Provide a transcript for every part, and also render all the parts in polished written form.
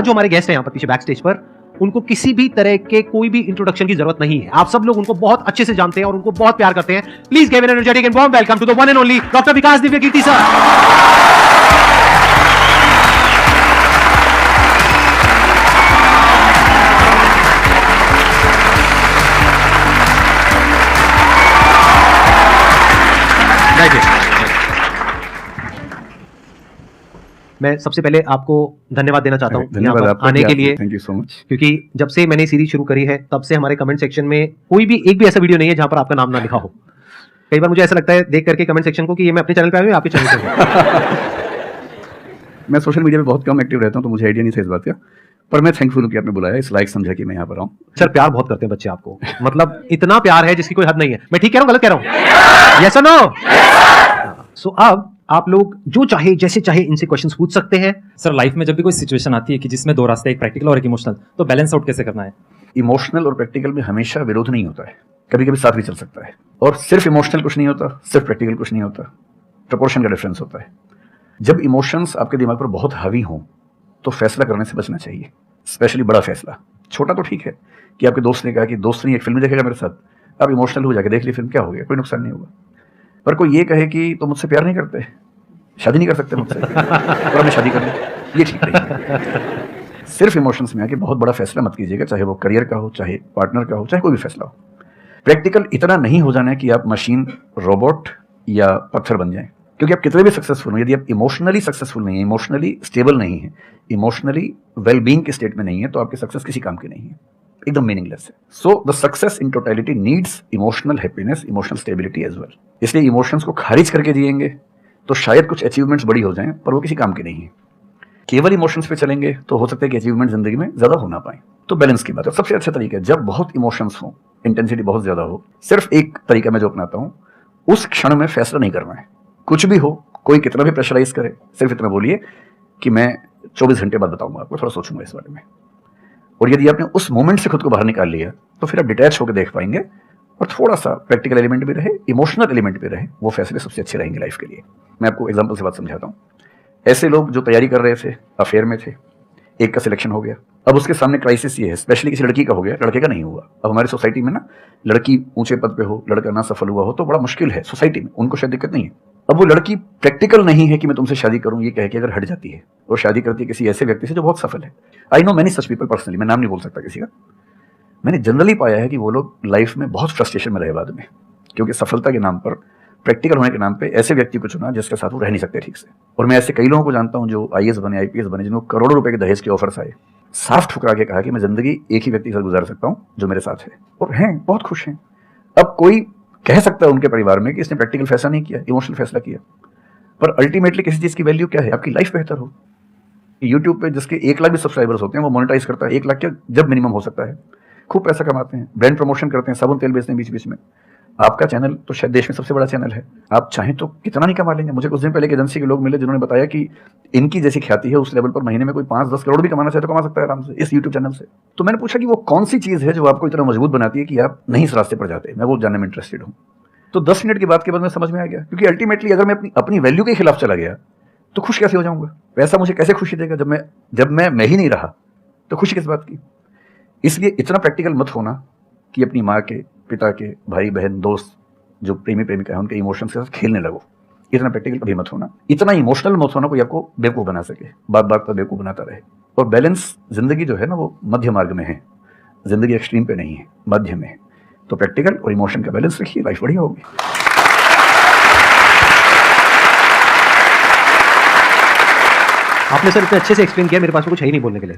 जो हमारे गेस्ट हैं यहाँ पर पीछे बैक स्टेज पर, उनको किसी भी तरह के कोई भी इंट्रोडक्शन की जरूरत नहीं है। आप सब लोग उनको बहुत अच्छे से जानते हैं और उनको बहुत प्यार करते हैं। Please give an energetic and warm welcome to the one and only doctor Vikas Divya Kirti sir. मैं सबसे पहले आपको धन्यवाद देना चाहता हूँ यहाँ पर आने के लिए। Thank you so much. क्योंकि जब से मैंने सीरीज शुरू करी है तब से हमारे कमेंट सेक्शन में कोई भी एक भी ऐसा वीडियो नहीं है जहां पर आपका नाम ना लिखा हो। कई बार मुझे ऐसा लगता है देख करके कमेंट सेक्शन को कि ये मैं अपने चैनल पे आया हूँ, आपके चैनल पे मैं सोशल मीडिया पे बहुत कम एक्टिव रहता हूँ तो मुझे आइडिया नहीं था इस बात का, पर मैं थैंकफुल हूँ कि आपने बुलाया, इस लायक समझा कि मैं यहाँ पर आऊँ। सर प्यार बहुत करते हैं बच्चे आपको, मतलब इतना प्यार है जिसकी कोई हद नहीं है। मैं ठीक कह रहा हूँ, गलत कह रहा हूँ? यस और नो? सो अब आप लोग जो चाहे जैसे चाहे इनसे क्वेश्चंस पूछ सकते हैं। सर लाइफ में जब भी कोई सिचुएशन आती है कि जिसमें दो रास्ते, एक प्रैक्टिकल और एक इमोशनल, तो बैलेंस आउट कैसे करना है? इमोशनल और प्रैक्टिकल में हमेशा विरोध नहीं होता है, कभी कभी साथ भी चल सकता है। और सिर्फ इमोशनल कुछ नहीं होता, सिर्फ प्रैक्टिकल कुछ नहीं होता, प्रोपोर्शन का डिफरेंस होता है। जब इमोशंस आपके दिमाग पर बहुत हावी हों तो फैसला करने से बचना चाहिए, स्पेशली बड़ा फैसला। छोटा तो ठीक है कि आपके दोस्त ने कहा कि दोस्त नहीं एक फिल्म देखेगा मेरे साथ, आप इमोशनल हो जाके देख ली फिल्म, क्या हो गया, कोई नुकसान नहीं होगा। पर कोई ये कहे कि तो मुझसे प्यार नहीं करते, शादी नहीं कर सकते मुझसे और हमने शादी कर ली, ये ठीक नहीं है। सिर्फ इमोशंस में आके बहुत बड़ा फैसला मत कीजिएगा, चाहे वो करियर का हो, चाहे पार्टनर का हो, चाहे कोई भी फैसला हो। प्रैक्टिकल इतना नहीं हो जाना है कि आप मशीन, रोबोट या पत्थर बन जाएं, क्योंकि आप कितने भी सक्सेसफुल हो, यदि आप इमोशनली सक्सेसफुल नहीं है, इमोशनली स्टेबल नहीं है, इमोशनली वेलबींग के स्टेट में नहीं है, तो आपकी सक्सेस किसी काम की नहीं है, एकदम मीनिंगलेस है। So the success in totality needs emotional happiness, emotional stability as well. इसलिए इमोशंस को खारिज करके जिएंगे तो शायद कुछ अचीवमेंट्स बड़ी हो जाएं, पर वो किसी काम की नहीं है। केवल इमोशंस पे चलेंगे तो हो सकता है कि अचीवमेंट जिंदगी में ज्यादा हो ना पाए। तो बैलेंस की बात है। सबसे अच्छा तरीका है जब बहुत इमोशंस हो, इंटेंसिटी बहुत ज्यादा हो, सिर्फ एक तरीका मैं जो अपनाता हूँ, उस क्षण में फैसला नहीं करना है। कुछ भी हो, कोई कितना भी प्रेशराइज करे, सिर्फ इतना बोलिए कि मैं 24 घंटे बाद बताऊंगा आपको, थोड़ा सोचूंगा इस बारे में। और यदि आपने उस मोमेंट से खुद को बाहर निकाल लिया तो फिर आप डिटैच होकर देख पाएंगे और थोड़ा सा प्रैक्टिकल एलिमेंट भी रहे, इमोशनल एलिमेंट भी रहे, वो फैसले सबसे अच्छे रहेंगे लाइफ के लिए। मैं आपको एग्जांपल से बात समझाता हूँ। ऐसे लोग जो तैयारी कर रहे थे, अफेयर में थे, एक का सिलेक्शन हो गया, अब उसके सामने क्राइसिस ये है, स्पेशली किसी लड़की का हो गया, लड़के का नहीं हुआ। अब हमारी सोसाइटी में ना लड़की ऊंचे पद पे हो, लड़का ना सफल हुआ हो तो बड़ा मुश्किल है सोसाइटी में, उनको शायद दिक्कत नहीं है। अब वो लड़की प्रैक्टिकल नहीं है कि मैं तुमसे शादी करूं ये कह के अगर हट जाती है और शादी करती है किसी ऐसे व्यक्ति से जो बहुत सफल है। I know many such people personally, मैं नाम नहीं बोल सकता किसी का। मैंने जनरली पाया है कि वो लोग लाइफ में बहुत फ्रस्ट्रेशन में रहे बाद में, क्योंकि सफलता के नाम पर, प्रैक्टिकल होने के नाम पे ऐसे व्यक्ति को चुना जिसके साथ वो रह नहीं सकते ठीक से। और मैं ऐसे कई लोगों को जानता हूं जो IAS बने, IPS बने, जिनको करोड़ों रुपए के दहेज के ऑफर्स आए, साफ ठुकरा के कहा कि मैं जिंदगी एक ही व्यक्ति के साथ गुजार सकता हूं जो मेरे साथ है, और हैं बहुत खुश हैं। अब कोई कह सकता है उनके परिवार में कि इसने प्रैक्टिकल फैसला नहीं किया, इमोशनल फैसला किया, पर अल्टीमेटली किसी चीज की वैल्यू क्या है? आपकी लाइफ बेहतर हो। यूट्यूब पे जिसके 1 लाख भी सब्सक्राइबर्स होते हैं वो मोनेटाइज करता है 1 लाख क्या जब मिनिमम हो सकता है, खूब पैसा कमाते हैं, ब्रांड प्रमोशन करते हैं, साबुन तेल बेचते हैं बीच बीच में। आपका चैनल तो शायद देश में सबसे बड़ा चैनल है, आप चाहें तो कितना नहीं कमा लेंगे। मुझे कुछ दिन पहले एक एजेंसी के लोग मिले जिन्होंने बताया कि इनकी जैसी ख्याति है उस लेवल पर महीने में कोई 5-10 करोड़ भी कमाना चाहे तो कमा सकता है आराम से इस यूट्यूब चैनल से। तो मैंने पूछा कि वो कौन सी चीज है जो आपको इतना मजबूत बनाती है कि आप नहीं इस रास्ते पर जाते। मैं वो जानने में इंटरेस्टेड हूँ। तो 10 मिनट की बात के बाद मैं समझ में आ गया, क्योंकि अल्टीमेटली अगर मैं अपनी वैल्यू के खिलाफ चला गया तो खुश कैसे हो जाऊंगा? पैसा मुझे कैसे खुशी देगा जब मैं ही नहीं रहा, तो खुशी किस बात की? इसलिए इतना प्रैक्टिकल मत होना कि अपनी माँ के, पिता के, भाई बहन, दोस्त जो प्रेमी प्रेमिका है उनके इमोशंस के साथ खेलने लगो। इतना प्रैक्टिकल कभी मत होना, इतना इमोशनल मत होना कोई आपको बेवकूफ बना सके, बात बात पर बेवकूफ बनाता रहे। और बैलेंस जिंदगी जो है ना वो मध्य मार्ग में है, जिंदगी एक्सट्रीम पे नहीं है, मध्य में है। तो प्रैक्टिकल और इमोशन का बैलेंस रखिए, लाइफ बढ़िया होगी। आपने सर इतने अच्छे से एक्सप्लेन किया, मेरे पास में कुछ है ही नहीं बोलने के लिए।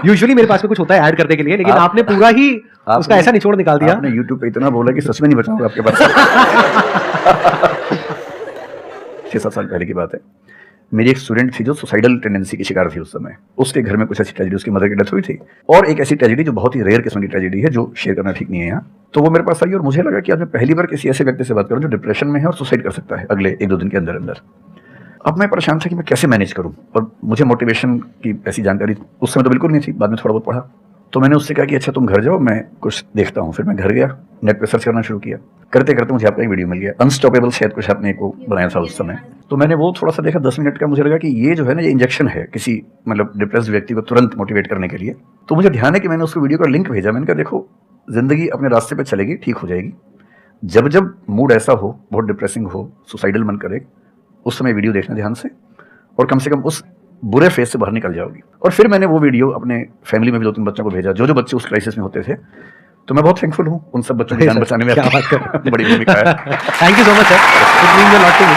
यूजुअली मेरे पास में कुछ होता है ऐड करने के लिए, लेकिन आपने पूरा ही उसका ऐसा निचोड़ निकाल दिया। आपने YouTube पे इतना बोला कि सच में नहीं बचाऊंगा आपके पास। 6-7 साल पहले की बात है, मेरी एक स्टूडेंट थी जो सुसाइडल टेंडेंसी की शिकार थी उस समय। उसके घर में कुछ ऐसी ट्रेजेडी, उसकी मदर की डेथ हुई थी, और एक ऐसी ट्रेजेडी जो बहुत ही रेयर किस्म की ट्रेजेडी है जो शेयर करना ठीक नहीं है यहाँ। तो वो मेरे पास आई और मुझे लगा कि आज मैं पहली बार किसी ऐसे व्यक्ति से बात करूँ जो डिप्रेशन में है और सुसाइड कर सकता है अगले 1-2 दिन के अंदर अंदर। अब मैं परेशान था कि मैं कैसे मैनेज करूं, और मुझे मोटिवेशन की ऐसी जानकारी उस समय तो बिल्कुल नहीं थी, बाद में थोड़ा बहुत पढ़ा। तो मैंने उससे कहा कि अच्छा तुम घर जाओ, मैं कुछ देखता हूँ। फिर मैं घर गया, नेट पे सर्च करना शुरू किया। करते करते मुझे आपका एक वीडियो मिल गया, अनस्टॉपेबल शायद कुछ आपने को बनाया था उस समय। तो मैंने वो थोड़ा सा देखा, 10 मिनट का। मुझे लगा कि ये जो है ना, ये इंजेक्शन है किसी मतलब डिप्रेस्ड व्यक्ति को तुरंत मोटिवेट करने के लिए। तो मुझे ध्यान है कि मैंने उसको वीडियो का लिंक भेजा। मैंने कहा देखो, जिंदगी अपने रास्ते पे चलेगी, ठीक हो जाएगी। जब जब मूड ऐसा हो, बहुत डिप्रेसिंग हो, सुसाइडल मन करे, उस समय वीडियो देखना ध्यान से, और कम से कम उस बुरे फेज से बाहर निकल जाओगी। और फिर मैंने वो वीडियो अपने फैमिली में भी 2-3 बच्चों को भेजा, जो बच्चे उस क्राइसिस में होते थे। तो मैं बहुत थैंकफुल हूँ उन सब बच्चों की जान बचाने में। क्या बात कर बड़ी भूमिका है। Thank you so much sir, it means a lot to me.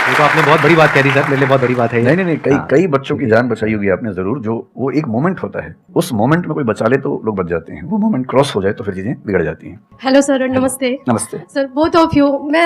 ये तो आपने बहुत बड़ी बात कह दी सर, मेरे लिए बहुत बड़ी बात है ये। नहीं, कई बच्चों की जान बचाई होगी आपने जरूर। जो वो एक मोमेंट होता है, उस मोमेंट में कोई बचा ले तो लोग बच जाते हैं। वो मोमेंट क्रॉस हो जाए तो फिर चीजें बिगड़ जाती हैं। हेलो सर, नमस्ते। नमस्ते सर, बोथ ऑफ यू, मैं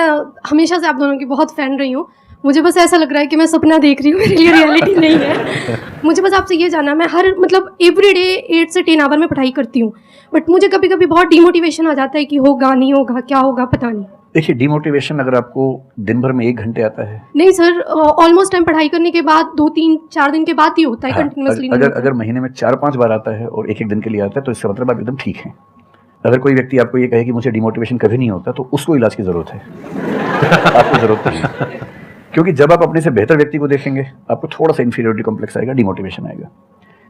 हमेशा से आप दोनों की बहुत फैन रही हूँ। मुझे बस ऐसा लग रहा है कि मैं सपना देख रही हूँ, मेरे लिए रियलिटी नहीं है। मुझे बस आपसे ये जानना, मैं हर मतलब एवरी डे 8 से 10 आवर में पढ़ाई करती हूँ, बट मुझे कभी कभी बहुत डिमोटिवेशन आ जाता है कि होगा नहीं होगा, क्या होगा पता नहीं। देखिए, डिमोटिवेशन अगर आपको दिन भर में 1 घंटे आता है, नहीं सर, ऑलमोस्ट टाइम पढ़ाई करने के बाद 2-3-4 दिन के बाद ही होता है, हाँ, कंटिन्यूसली अगर महीने में 4-5 बार आता है और 1-1 दिन के लिए आता है, तो इसका मतलब आप एकदम ठीक हैं। अगर कोई व्यक्ति आपको ये कहे कि मुझे डिमोटिवेशन कभी नहीं होता, तो उसको इलाज की जरूरत है। आपको जरूरत नहीं, क्योंकि जब आप अपने से बेहतर व्यक्ति को देखेंगे, आपको थोड़ा सा इंफीरियरिटी कॉम्प्लेक्स आएगा, डिमोटिवेशन आएगा।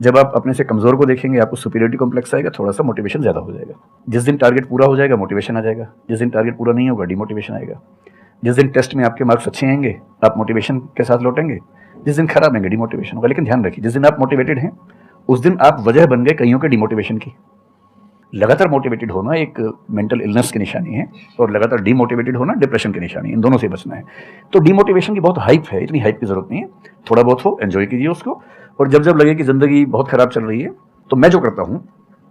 जब आप अपने से कमजोर को देखेंगे, आपको सुपीरियरिटी कॉम्प्लेक्स आएगा, थोड़ा सा मोटिवेशन ज्यादा हो जाएगा। जिस दिन टारगेट पूरा हो जाएगा, मोटिवेशन आ जाएगा। जिस दिन टारगेट पूरा नहीं होगा, डिमोटिवेशन आएगा। जिस दिन टेस्ट में आपके मार्क्स अच्छे आएंगे, आप मोटिवेशन के साथ लौटेंगे। जिस दिन खराब आएंगे, डिमोटिवेशन होगा। लेकिन ध्यान रखिए, जिस दिन आप मोटिवेटेड हैं, उस दिन आप वजह बन गए कईयों के डिमोटिवेशन की। लगातार मोटिवेटेड होना एक मेंटल इलनेस की निशानी है, और लगातार डीमोटिवेटेड होना डिप्रेशन की निशानी है। इन दोनों से बचना है। तो डीमोटिवेशन की बहुत हाइप है, इतनी हाइप की जरूरत नहीं है। थोड़ा बहुत हो, एंजॉय कीजिए उसको। और जब जब लगे कि जिंदगी बहुत खराब चल रही है, तो मैं जो करता हूँ,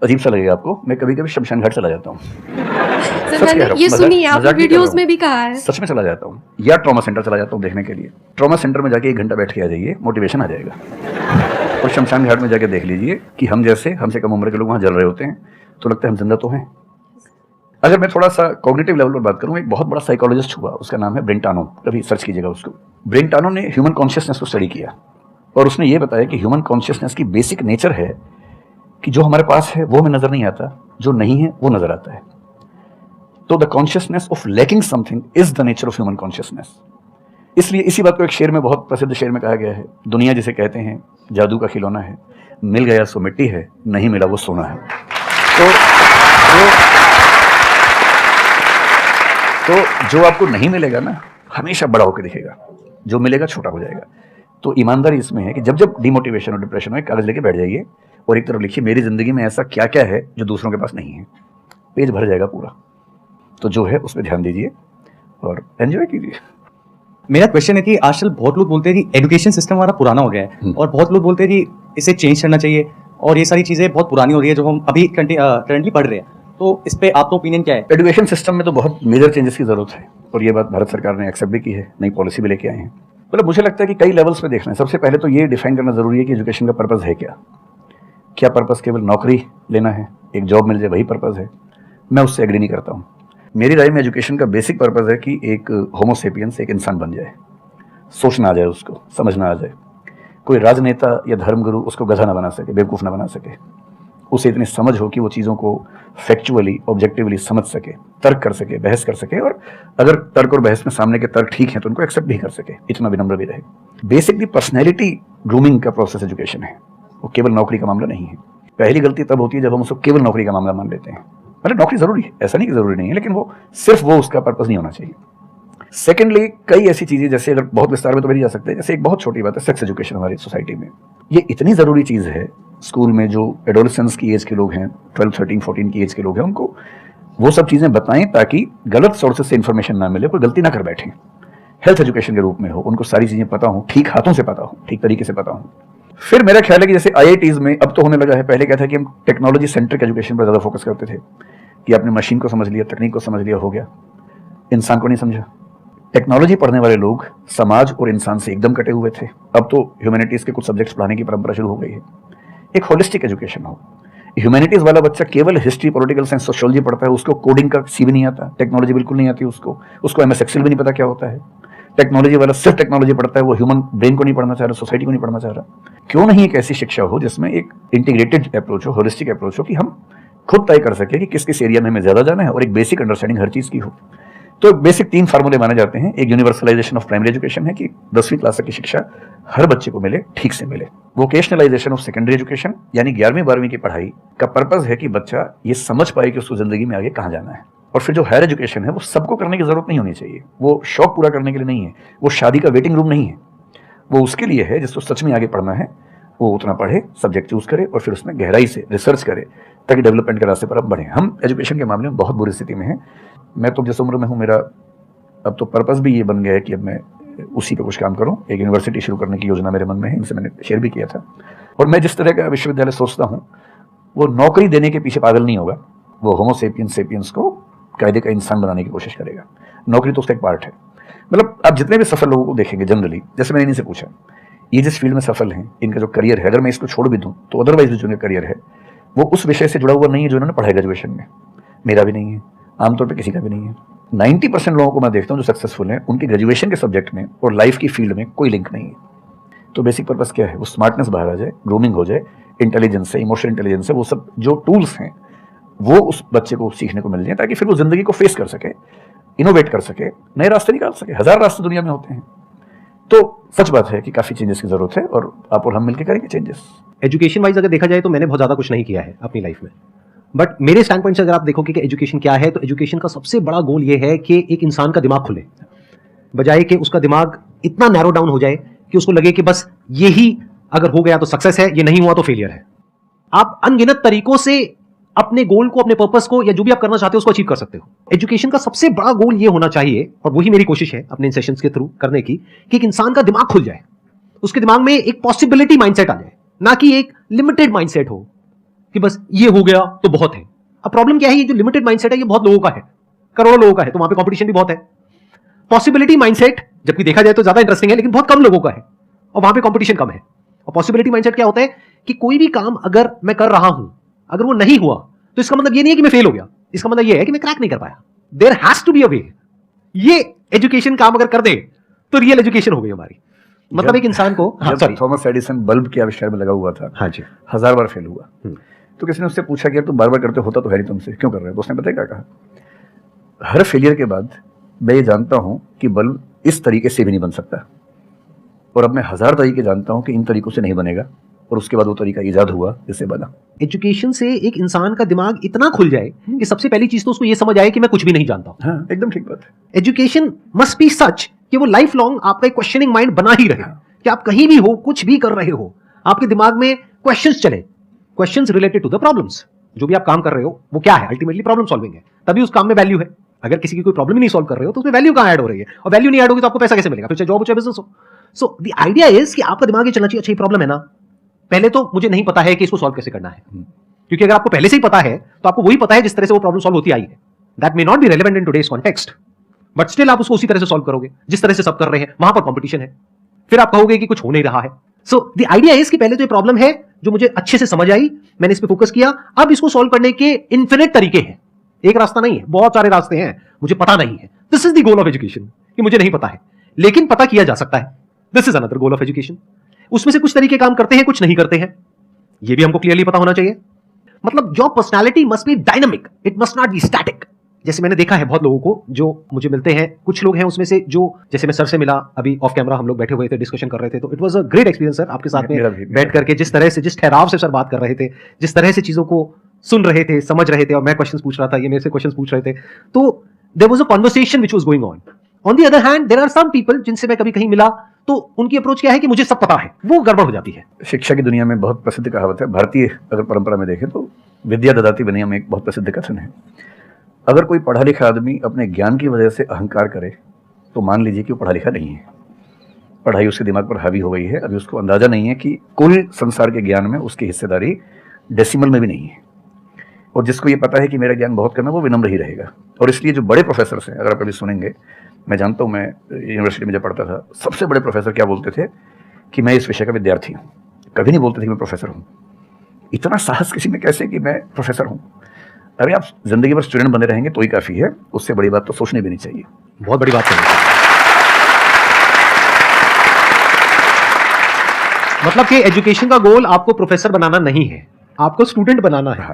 अजीब सा लगेगा आपको, मैं कभी कभी शमशान घाट चला जाता हूँ। सर, मैंने ये सुनी है, आपने वीडियोस में भी कहा है। सच में चला जाता हूँ, या ट्रॉमा सेंटर चला जाता हूँ देखने के लिए। ट्रॉमा सेंटर में जाके 1 घंटा बैठ के आ जाइए, मोटिवेशन आ जाएगा। और शमशान घाट में जाके देख लीजिए कि हम जैसे हमसे कम उम्र के लोग वहाँ जल रहे होते हैं, तो लगता है हम जिंदा तो हैं। अगर मैं थोड़ा सा कॉग्निटिव लेवल पर बात करूँ, एक बहुत बड़ा साइकोलॉजिस्ट हुआ, उसका नाम है ब्रेंटानो। कभी सर्च कीजिएगा उसको। ब्रेंटानो ने ह्यूमन कॉन्शियसनेस को स्टडी किया, और उसने ये बताया कि ह्यूमन कॉन्शियसनेस की बेसिक नेचर है कि जो हमारे पास है वो हमें नजर नहीं आता, जो नहीं है वो नजर आता है। तो the consciousness of lacking something is the nature of human consciousness. इसलिए इसी बात को एक शेर में, बहुत प्रसिद्ध शेर में कहा गया है, दुनिया जिसे कहते हैं जादू का खिलौना है, मिल गया सो मिट्टी है, नहीं मिला वो सोना है। तो जो आपको नहीं मिलेगा ना, हमेशा बड़ा होकर दिखेगा, जो मिलेगा छोटा हो जाएगा। तो ईमानदारी इसमें है कि जब जब डिमोटिवेशन और डिप्रेशन हो, कागज लेके बैठ जाइए और एक तरफ लिखिए, मेरी जिंदगी में ऐसा क्या क्या है जो दूसरों के पास नहीं है। पेज भर जाएगा पूरा। तो जो है उस पर ध्यान दीजिए और एंजॉय कीजिए। मेरा क्वेश्चन है कि आजकल बहुत लोग बोलते हैं कि एजुकेशन सिस्टम हमारा पुराना हो गया है, और बहुत लोग बोलते हैं कि इसे चेंज करना चाहिए, और ये सारी चीज़ें बहुत पुरानी हो रही है जो हम अभी करंटली पढ़ रहे हैं। तो इस पे आपका ओपिनियन क्या है? एजुकेशन सिस्टम में तो बहुत मेजर चेंजेस की जरूरत है, और ये बात भारत सरकार ने एक्सेप्ट भी की है, नई पॉलिसी भी लेके आए हैं। मतलब मुझे लगता है कि कई लेवल्स पे देखना है। सबसे पहले तो ये डिफाइन करना जरूरी है कि एजुकेशन का पर्पस है क्या। क्या पर्पस केवल नौकरी लेना है, एक जॉब मिल जाए, वही पर्पस है? मैं उससे एग्री नहीं करता हूँ। मेरी राय में एजुकेशन का बेसिक पर्पस है कि एक होमो सेपियंस, एक इंसान बन जाए, सोचना आ जाए, उसको समझना आ जाए। कोई राजनेता या धर्मगुरु उसको गधा ना बना सके, बेवकूफ़ ना बना सके। उसे इतनी समझ हो कि वो चीज़ों को फैक्चुअली, ऑब्जेक्टिवली समझ सके, तर्क कर सके, बहस कर सके, और अगर तर्क और बहस में सामने के तर्क ठीक हैं तो उनको एक्सेप्ट भी कर सके, इतना विनम्र भी रहे। बेसिकली पर्सनैलिटी ग्रूमिंग का प्रोसेस एजुकेशन है, वो केवल नौकरी का मामला नहीं है। पहली गलती तब होती है जब हम उसको केवल नौकरी का मामला मान लेते हैं। मतलब नौकरी जरूरी है, ऐसा नहीं कि जरूरी नहीं है, लेकिन वो सिर्फ वो उसका पर्पस नहीं होना चाहिए। सेकेंडली, कई ऐसी चीज़ें, जैसे अगर बहुत विस्तार में तो मेरी जा सकते हैं, जैसे एक बहुत छोटी बात है सेक्स एजुकेशन हमारी सोसाइटी में। ये इतनी ज़रूरी चीज़ है। स्कूल में जो एडोलेसेंस की एज के लोग हैं, 12, 13, 14 की एज के लोग हैं, उनको वो सब चीज़ें बताएं ताकि गलत सोर्सेज से इन्फॉर्मेशन ना मिले, कोई गलती ना कर बैठें। हेल्थ एजुकेशन के रूप में हो, उनको सारी चीज़ें पता हो, ठीक हाथों से पता हो, ठीक तरीके से पता हो। फिर मेरा ख्याल है कि जैसे IITs में अब तो होने लगा है, पहले क्या था कि हम टेक्नोलॉजी सेंट्रिक एजुकेशन पर ज़्यादा फोकस करते थे कि आपने मशीन को समझ लिया, तकनीक को समझ लिया, हो गया, इंसान को नहीं समझा। टेक्नोलॉजी पढ़ने वाले लोग समाज और इंसान से एकदम कटे हुए थे। अब तो ह्यूमैनिटीज़ के कुछ सब्जेक्ट्स पढ़ाने की परंपरा शुरू हो गई है। एक होलिस्टिक एजुकेशन हो। ह्यूमैनिटीज़ वाला बच्चा केवल हिस्ट्री, पॉलिटिकल साइंस, सोशियोलॉजी पढ़ता है, उसको कोडिंग का सी भी नहीं आता, टेक्नोलॉजी बिल्कुल नहीं आती उसको MS एक्सेल भी नहीं पता क्या होता है। टेक्नोलॉजी वाला सिर्फ टेक्नोलॉजी पढ़ता है, वो ह्यूमन ब्रेन को नहीं पढ़ना चाह रहा, सोसाइटी को नहीं पढ़ना चाह रहा। क्यों नहीं एक ऐसी शिक्षा हो जिसमें एक इंटीग्रेटेड अप्रोच हो, होलिस्टिक अप्रोच हो, कि हम खुद तय कर सके कि किस किस एरिया में हमें ज्यादा जाना है और एक बेसिक अंडरस्टैंडिंग हर चीज की हो। तो बेसिक 3 फार्मूले माने जाते हैं। एक यूनिवर्सलाइजेशन ऑफ प्राइमरी एजुकेशन है कि 10वीं क्लास तक की शिक्षा हर बच्चे को मिले, ठीक से मिले। वोकेशनलाइजेशन ऑफ सेकेंडरी एजुकेशन, यानी 11वीं 12वीं की पढ़ाई का पर्पज है कि बच्चा ये समझ पाए कि उसको जिंदगी में आगे कहाँ जाना है। और फिर जो हायर एजुकेशन है वो सबको करने की जरूरत नहीं होनी चाहिए, वो शौक पूरा करने के लिए नहीं है, वो शादी का वेटिंग रूम नहीं है, वो उसके लिए है जिसको सच में आगे पढ़ना है, वो उतना पढ़े, सब्जेक्ट चूज करे और फिर उसमें गहराई से रिसर्च करे ताकि डेवलपमेंट के रास्ते पर अब बढ़े। हम एजुकेशन के मामले में बहुत बुरी स्थिति में हैं। मैं तो जिस उम्र में हूँ, मेरा अब तो पर्पस भी ये बन गया है कि अब मैं उसी पे कुछ काम करूँ। एक यूनिवर्सिटी शुरू करने की योजना मेरे मन में है, इनसे मैंने शेयर भी किया था। और मैं जिस तरह का विश्वविद्यालय सोचता हूँ वो नौकरी देने के पीछे पागल नहीं होगा, वो होमो सेपियंस को कायदे का इंसान बनाने की कोशिश करेगा। नौकरी तो उसका एक पार्ट है। मतलब आप जितने भी सफल लोगों को देखेंगे जनरली, जैसे मैंने इनसे पूछा, ये जिस फील्ड में सफल हैं, इनका जो करियर है, अगर मैं इसको छोड़ भी दूं तो अदरवाइज जो इनका करियर है वो उस विषय से जुड़ा हुआ नहीं है जो इन्होंने पढ़ा ग्रेजुएशन में। मेरा भी नहीं है, आमतौर पर किसी का भी नहीं है। 90% लोगों को मैं देखता हूँ जो सक्सेसफुल हैं, उनके ग्रेजुएशन के सब्जेक्ट में और लाइफ की फील्ड में कोई लिंक नहीं है। तो बेसिक पर्पस क्या है? वो स्मार्टनेस बाहर आ जाए, ग्रूमिंग हो जाए, इंटेलिजेंस है, इमोशनल इंटेलिजेंस है, वो सब जो टूल्स हैं वो उस बच्चे को सीखने को मिल जाए ताकि फिर वो जिंदगी को फेस कर सके, इनोवेट कर सके, नए रास्ते निकाल सके। 1000 रास्ते दुनिया में होते हैं। तो सच बात है कि काफी चेंजेस की जरूरत है और आप और हम मिलकर करेंगे चेंजेस। एजुकेशन वाइज अगर देखा जाए तो मैंने बहुत ज़्यादा कुछ नहीं किया है अपनी लाइफ में, बट मेरे स्टैंड पॉइंट से अगर आप देखोगे कि एजुकेशन क्या है, तो एजुकेशन का सबसे बड़ा गोल ये है कि एक इंसान का दिमाग खुले, बजाय कि उसका दिमाग इतना नैरो डाउन हो जाए कि उसको लगे कि बस यही अगर हो गया तो सक्सेस है, ये नहीं हुआ तो फेलियर है। आप अनगिनत तरीकों से अपने गोल को, अपने पर्पस को, या जो भी आप करना चाहते हो उसको अचीव कर सकते हो। एजुकेशन का सबसे बड़ा गोल ये होना चाहिए, और वही मेरी कोशिश है अपने इन सेशंस के थ्रू करने की, कि एक इंसान का दिमाग खुल जाए, उसके दिमाग में एक पॉसिबिलिटी माइंडसेट आ जाए, ना कि एक लिमिटेड माइंडसेट हो कि बस ये हो गया तो बहुत है। अब प्रॉब्लम क्या है, ये जो लिमिटेड माइंडसेट है ये बहुत लोगों का है, करोड़ों लोगों का है, तो वहां पे कंपटीशन भी बहुत है। पॉसिबिलिटी माइंडसेट जबकि देखा जाए तो ज्यादा इंटरेस्टिंग है, लेकिन बहुत कम लोगों का है और वहां पे कंपटीशन कम है। और पॉसिबिलिटी माइंडसेट क्या होता है कि कोई भी काम अगर मैं कर रहा हूं, अगर वो नहीं हुआ तो इसका मतलब ये नहीं है कि मैं फेल हो गया, इसका मतलब ये है कि मैं क्रैक नहीं कर पाया। There has to be a way. ये एजुकेशन काम अगर कर दे तो रियल एजुकेशन हो गई हमारी। मतलब एक इंसान को, जब थॉमस एडिसन बल्ब के आविष्कार में लगा हुआ था, हाँ जी, 1000 बार फेल हुआ, तो किसी ने उससे पूछा कि यार तुम बार बार करते होता तो है नहीं, तुमसे क्यों कर रहे हो? तो उसने पता है क्या कहा? हर फेलियर के बाद मैं ये जानता हूं कि बल्ब इस तरीके से भी नहीं बन सकता, और अब मैं 1000 तरीके जानता हूं कि इन तरीकों से नहीं बनेगा, और उसके बाद वो तरीका ईजाद हुआ जिससे बना। एजुकेशन से एक इंसान का दिमाग इतना खुल जाए कि सबसे पहली चीज तो उसको ये समझ आए कि मैं कुछ भी नहीं जानता हूं। हाँ, एकदम ठीक बात है। एजुकेशन मस्ट बी सच कि वो लाइफ लॉन्ग आपका एक क्वेश्चनिंग माइंड बना ही रहे, कि आप कहीं भी हो, कुछ भी कर रहे हो, आपके दिमाग में क्वेश्चंस चले, questions related to the problems. जो भी आप काम कर रहे हो वो क्या है? अल्टीमेटली प्रॉब्लम सॉल्विंग है, तभी उस काम में वैल्यू है। अगर किसी की कोई प्रॉब्लम ही नहीं सॉल्व कर रहे हो तो उसमें वैल्यू कहां ऐड हो रही है? और वैल्यू नहीं ऐड होगी तो आपको पैसा कैसे मिलेगा? फिर चाहे जॉब हो चाहे बिजनेस हो। सो द आइडिया इज कि आपका दिमाग ये चलना चाहिए, अच्छा ये प्रॉब्लम है ना, पहले तो मुझे नहीं पता है कि इसको सॉल्व कैसे करना है, क्योंकि अगर आपको पहले से ही पता है तो आपको वही पता है जिस तरह से वो प्रॉब्लम सॉल्व होती आई है। That may not be relevant in today's context, but still आप उसको उसी तरह से सॉल्व करोगे जिस तरह से सब कर रहे हैं। वहां पर कंपटीशन है, फिर आप कहोगे कि कुछ हो नहीं रहा है। सो द आइडिया इज कि पहले तो ये प्रॉब्लम है जो मुझे अच्छे से समझ आई, मैंने इस पे फोकस किया, अब इसको सॉल्व करने के इन्फिनिट तरीके हैं, एक रास्ता नहीं है, बहुत सारे रास्ते हैं, मुझे पता नहीं है। This is the goal of education, कि मुझे नहीं पता है लेकिन पता किया जा सकता है। This is another goal of education. उसमें से कुछ तरीके काम करते हैं, कुछ नहीं करते हैं, ये भी हमको क्लियरली पता होना चाहिए। मतलब your personality must be dynamic, it must not be static. जैसे मैंने देखा है बहुत लोगों को जो मुझे मिलते हैं, कुछ लोग हैं उसमें से जो, जैसे मैं सर से मिला अभी ऑफ कैमरा, हम लोग बैठे हुए थे, डिस्कशन कर रहे थे, तो it was a great experience sir, आपके साथ में बैठ करके जिस तरह से, जिस ठहराव से सर बात कर रहे थे, जिस तरह से चीजों को सुन रहे थे, समझ रहे थे, और मैं क्वेश्चंस पूछ रहा था, ये मेरे से क्वेश्चंस पूछ रहे थे, तो there was a conversation which was going on. On the other hand there are some people जिनसे मैं कभी कहीं मिला तो उनकी अप्रोच क्या है कि मुझे सब पता है, वो गड़बड़ हो जाती है। शिक्षा की दुनिया में बहुत प्रसिद्ध कहावत है, भारतीय अगर परंपरा में देखें तो विद्या ददाति विनयम एक बहुत प्रसिद्ध कथन है। अगर कोई पढ़ा लिखा आदमी अपने ज्ञान की वजह से अहंकार करे तो मान लीजिए कि वो पढ़ा लिखा नहीं है, पढ़ाई उसके दिमाग पर हावी हो गई है, अभी उसको अंदाजा नहीं है कि कुल संसार के ज्ञान में उसकी हिस्सेदारी डेसिमल में भी नहीं है। और जिसको ये पता है कि मेरा ज्ञान बहुत कम है वो विनम्र ही रहेगा। और इसलिए जो बड़े प्रोफेसर हैं, अगर आप अभी सुनेंगे, मैं जानता हूँ, मैं यूनिवर्सिटी में जब पढ़ता था, सबसे बड़े प्रोफेसर क्या बोलते थे कि मैं इस विषय का विद्यार्थी हूँ, कभी नहीं बोलते थे कि मैं प्रोफेसर हूँ। इतना साहस किसी में कैसे कि मैं प्रोफेसर हूँ? अरे आप जिंदगी भर स्टूडेंट बने रहेंगे तो ही काफ़ी है, उससे बड़ी बात तो सोचनी भी नहीं चाहिए। बहुत बड़ी बात है। मतलब कि एजुकेशन का गोल आपको प्रोफेसर बनाना नहीं है, आपको स्टूडेंट बनाना है।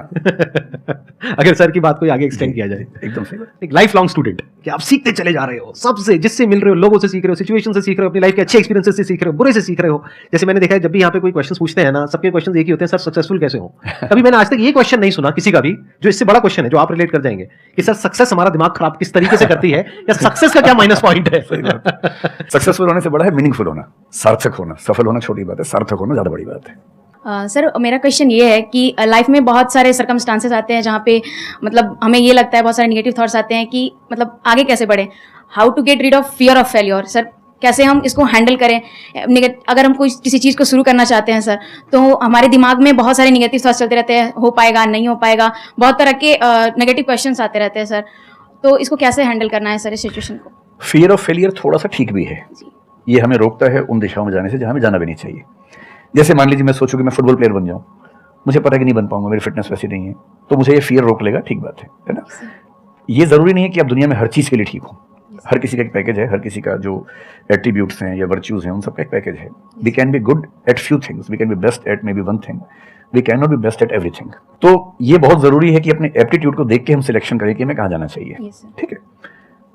अगर सर की बात को आगे एक्सटेंड किया जाए, एकदम सही बात। एक लाइफ लॉन्ग स्टूडेंट कि आप सीखते चले जा रहे हो, सबसे जिससे मिल रहे हो, लोगों से सीख रहे हो, सिचुएशन से सीख रहे हो, अपनी लाइफ के अच्छे एक्सपीरियंसेस से सीख रहे हो, बुरे से सीख रहे हो। जैसे मैंने देखा है जब भी यहाँ पे कोई क्वेश्चन पूछते हैं ना, सबके क्वेश्चन एक ही होते हैं, सर सक्सेसफुल कैसे हो। कभी मैंने आज तक ये क्वेश्चन नहीं सुना किसी का भी जो इससे बड़ा क्वेश्चन है, जो आप रिलेट कर जाएंगे कि सर सक्सेस हमारा दिमाग खराब किस तरीके से करती है, या सक्सेस का क्या माइनस पॉइंट है। सक्सेसफुल होने से बड़ा है मीनिंगफुल होना, सार्थक होना। सफल होना छोटी बात है, सार्थक होना ज्यादा बड़ी बात है। सर मेरा क्वेश्चन ये है कि लाइफ में बहुत सारे सर्कमस्टांसेस आते हैं जहाँ पे मतलब हमें ये लगता है, बहुत सारे नेगेटिव थॉट्स आते हैं कि मतलब आगे कैसे बढ़े, how to get rid of fear of failure. Sir कैसे हम इसको हैंडल करें, अगर हम कोई किसी चीज़ को शुरू करना चाहते हैं सर, तो हमारे दिमाग में बहुत सारे नेगेटिव थॉट्स चलते रहते हैं, हो पाएगा नहीं हो पाएगा, बहुत तरह के नेगेटिव क्वेश्चंस आते रहते हैं सर, तो इसको कैसे हैंडल करना है सर इस सिचुएशन को। फियर ऑफ फेलियर थोड़ा सा ठीक भी है, ये हमें रोकता है उन दिशाओं में जाने से जहाँ हमें जाना भी नहीं चाहिए। जैसे मान लीजिए मैं सोचूं कि मैं फुटबॉल प्लेयर बन जाऊं, मुझे पता है कि नहीं बन पाऊंगा, मेरी फिटनेस वैसी नहीं है, तो मुझे ये फियर रोक लेगा, ठीक बात है ना। ये जरूरी नहीं है कि आप दुनिया में हर चीज़ के लिए ठीक हो, हर किसी का एक पैकेज है, हर किसी का जो एट्रीब्यूट्स हैं या वर्च्यूज हैं उन सबका एक पैकेज है। We can be good at few things, we can be best at maybe one thing, we can not be best at everything. तो ये बहुत जरूरी है कि अपने एप्टीट्यूड को देख के हम सिलेक्शन करें कि हमें कहाँ जाना चाहिए, ठीक है।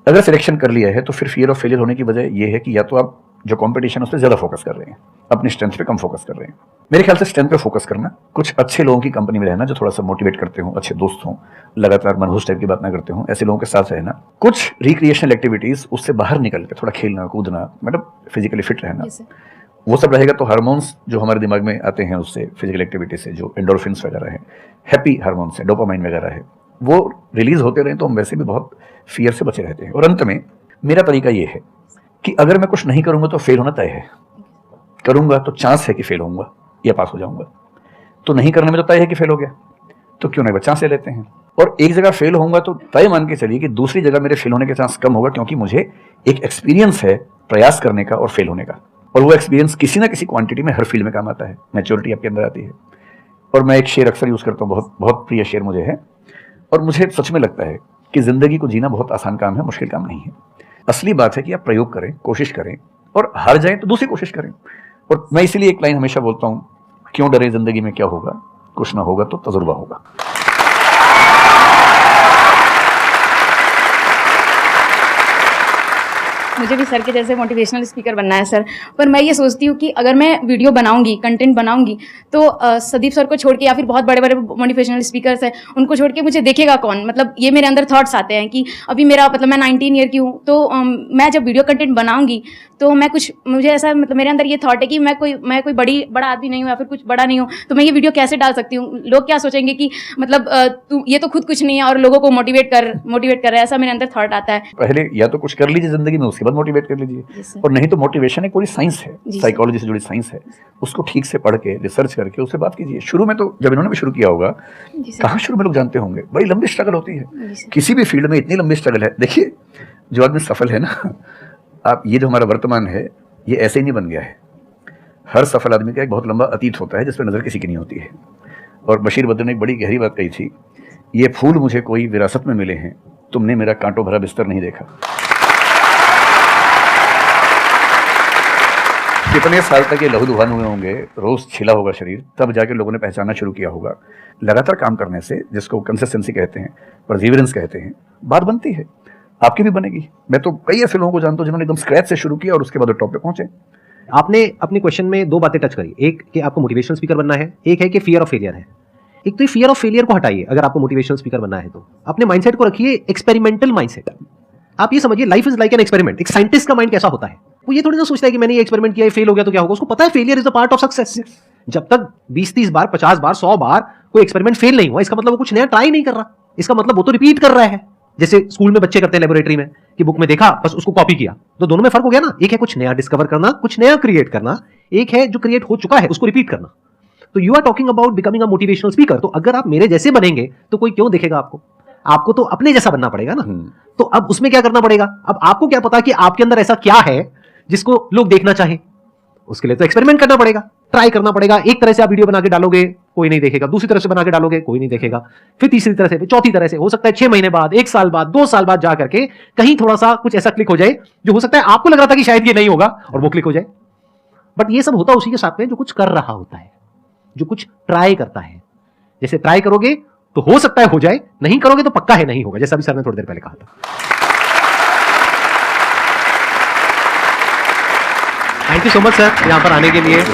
अगर सिलेक्शन कर लिया है तो फिर फियर ऑफ फेलियर होने की वजह ये है कि या तो आप जो कंपटीशन उस पर ज्यादा फोकस कर रहे हैं, अपनी स्ट्रेंथ पे कम फोकस कर रहे हैं। मेरे ख्याल से स्ट्रेंथ पे फोकस करना, कुछ अच्छे लोगों की कंपनी में रहना जो थोड़ा सा मोटिवेट करते हो, अच्छे दोस्त हों, लगातार मनहूस टाइप की बात ना करते हो, ऐसे लोगों के साथ रहना, कुछ रिक्रिएशनल एक्टिविटीज उससे बाहर निकल के थोड़ा खेलना कूदना, मतलब फिजिकली फिट रहना, वो सब रहेगा तो हार्मोन्स जो हमारे दिमाग में आते हैं उससे, फिजिकल एक्टिविटी से, जो एंडोर्फिन्स वगैरह है, हैप्पी हार्मोन्स है, डोपामाइन वगैरह है, वो रिलीज होते रहे तो हम वैसे भी बहुत फियर से बचे रहते हैं। और अंत में मेरा तरीका ये है कि अगर मैं कुछ नहीं करूंगा तो फेल होना तय है, करूंगा तो चांस है कि फेल होऊंगा या पास हो जाऊंगा, तो नहीं करने में तो तय है कि फेल हो गया, तो क्यों नहीं चांस ले लेते हैं। और एक जगह फेल होऊंगा तो तय मान के चलिए कि दूसरी जगह मेरे फेल होने के चांस कम होगा, क्योंकि मुझे एक एक्सपीरियंस है प्रयास करने का और फेल होने का, और वो एक्सपीरियंस किसी ना किसी क्वांटिटी में हर फील्ड में काम आता है, मैच्योरिटी आपके अंदर आती है। और मैं एक शेर अक्सर यूज करता हूँ, बहुत बहुत प्रिय शेर मुझे है, और मुझे सच में लगता है कि जिंदगी को जीना बहुत आसान काम है, मुश्किल काम नहीं है। असली बात है कि आप प्रयोग करें, कोशिश करें, और हार जाएं तो दूसरी कोशिश करें। और मैं इसीलिए एक लाइन हमेशा बोलता हूं, क्यों डरे, जिंदगी में क्या होगा, कुछ ना होगा तो तजुर्बा होगा। मुझे भी सर के जैसे मोटिवेशनल स्पीकर बनना है सर, पर मैं ये सोचती हूँ कि अगर मैं वीडियो बनाऊंगी, कंटेंट बनाऊंगी, तो संदीप सर को छोड़ के या फिर बहुत बड़े बड़े मोटिवेशनल स्पीकर्स हैं उनको छोड़ के मुझे देखेगा कौन। मतलब ये मेरे अंदर थॉट्स आते हैं कि अभी मेरा मतलब मैं 19 ईयर की हूँ, तो मैं जब वीडियो कंटेंट बनाऊंगी तो मैं कुछ, मुझे ऐसा मतलब मेरे अंदर ये थॉट है कि मैं कोई बड़ा आदमी नहीं हूँ या फिर कुछ बड़ा नहीं हूँ, तो मैं ये वीडियो कैसे डाल सकती हूँ, लोग क्या सोचेंगे कि मतलब तू ये तो खुद कुछ नहीं है और लोगों को मोटिवेट कर रहा है, ऐसा मेरे अंदर थॉट आता है। पहले या तो कुछ कर लीजिए जिंदगी में, उसके बाद मोटिवेट कर लीजिए, और नहीं तो मोटिवेशन एक पूरी साइंस है, साइकोलॉजी से जुड़ी साइंस है, उसको ठीक से पढ़ के रिसर्च करके उससे बात कीजिए। शुरू में तो जब इन्होंने भी शुरू किया होगा, कहाँ शुरू में लोग जानते होंगे, बड़ी लंबी स्ट्रगल होती है किसी भी फील्ड में, इतनी लंबी स्ट्रगल है। देखिए जो आदमी सफल है ना, आप ये जो हमारा वर्तमान है ये ऐसे ही नहीं बन गया है। हर सफल आदमी का एक बहुत लंबा अतीत होता है जिस पर नजर किसी की नहीं होती है। और बशीर बद्र ने एक बड़ी गहरी बात कही थी, ये फूल मुझे कोई विरासत में मिले हैं, तुमने मेरा कांटों भरा बिस्तर नहीं देखा। कितने साल तक ये लहूलुहान हुए होंगे, रोज छिला होगा शरीर, तब जाके लोगों ने पहचानना शुरू किया होगा। लगातार काम करने से, जिसको कंसिस्टेंसी कहते हैं, परसिवरेंस कहते हैं, बात बनती है, आपकी भी बनेगी। मैं तो कई ऐसे लोगों को जानता हूं जिन्होंने एकदम स्क्रैच से शुरू किया और उसके बाद टॉप पे पहुंचे। आपने अपने क्वेश्चन में दो बातें टच करी, एक कि आपको मोटिवेशनल स्पीकर बनना है, एक है कि फियर ऑफ फेलियर है। एक तो फियर ऑफ फेलियर को हटाइए, अगर आपको मोटिवेशनल स्पीकर बनना है तो अपने माइंडसेट को रखिए एक्सपेरिमेंटल माइंडसेट। आप ये समझिए life is like an experiment. एक साइंटिस्ट का माइंड कैसा होता है, वो ये थोड़ी ना सोचता है कि मैंने ये एक्सपेरिमेंट किया, फेल हो गया तो क्या होगा। उसको पता है failure is a part of success. जब तक 20-30 बार, 50 बार, 100 बार कोई एक्सपेरिमेंट फेल नहीं हुआ, इसका मतलब वो कुछ नया ट्राई नहीं कर रहा, इसका मतलब वो तो रिपीट कर रहा है। जैसे स्कूल में बच्चे करते हैं लेबोरेटरी में कि बुक में देखा बस उसको कॉपी किया, तो दोनों में फर्क हो गया ना। एक है कुछ नया डिस्कवर करना, कुछ नया क्रिएट करना, एक है जो क्रिएट हो चुका है उसको रिपीट करना। तो you are talking about becoming a motivational speaker. तो अगर आप मेरे जैसे बनेंगे तो कोई क्यों देखेगा आपको, आपको तो अपने जैसा बनना पड़ेगा ना। तो अब उसमें क्या करना पड़ेगा, अब आपको क्या पता कि आपके अंदर ऐसा क्या है जिसको लोग देखना चाहें, उसके लिए तो एक्सपेरिमेंट करना पड़ेगा, ट्राई करना पड़ेगा। एक तरह से आप वीडियो बना के डालोगे, कोई नहीं देखेगा, दूसरी तरह से बना के डालोगे, कोई नहीं देखेगा, फिर तीसरी तरह से, फिर चौथी तरह से, हो सकता है 6 महीने बाद, 1 साल बाद, 2 साल बाद जा करके कहीं थोड़ा सा कुछ ऐसा क्लिक हो जाए जो हो सकता है आपको लग रहा था कि शायद ये नहीं होगा और वो क्लिक हो जाए। बट ये सब होता उसी के साथ में जो कुछ कर रहा होता है, जो कुछ ट्राई करता है। जैसे ट्राई करोगे तो हो सकता है हो जाए, नहीं करोगे तो पक्का है नहीं होगा, जैसा भी सर ने थोड़ी देर पहले कहा था। Thank you so much sir यहां पर आने के लिए।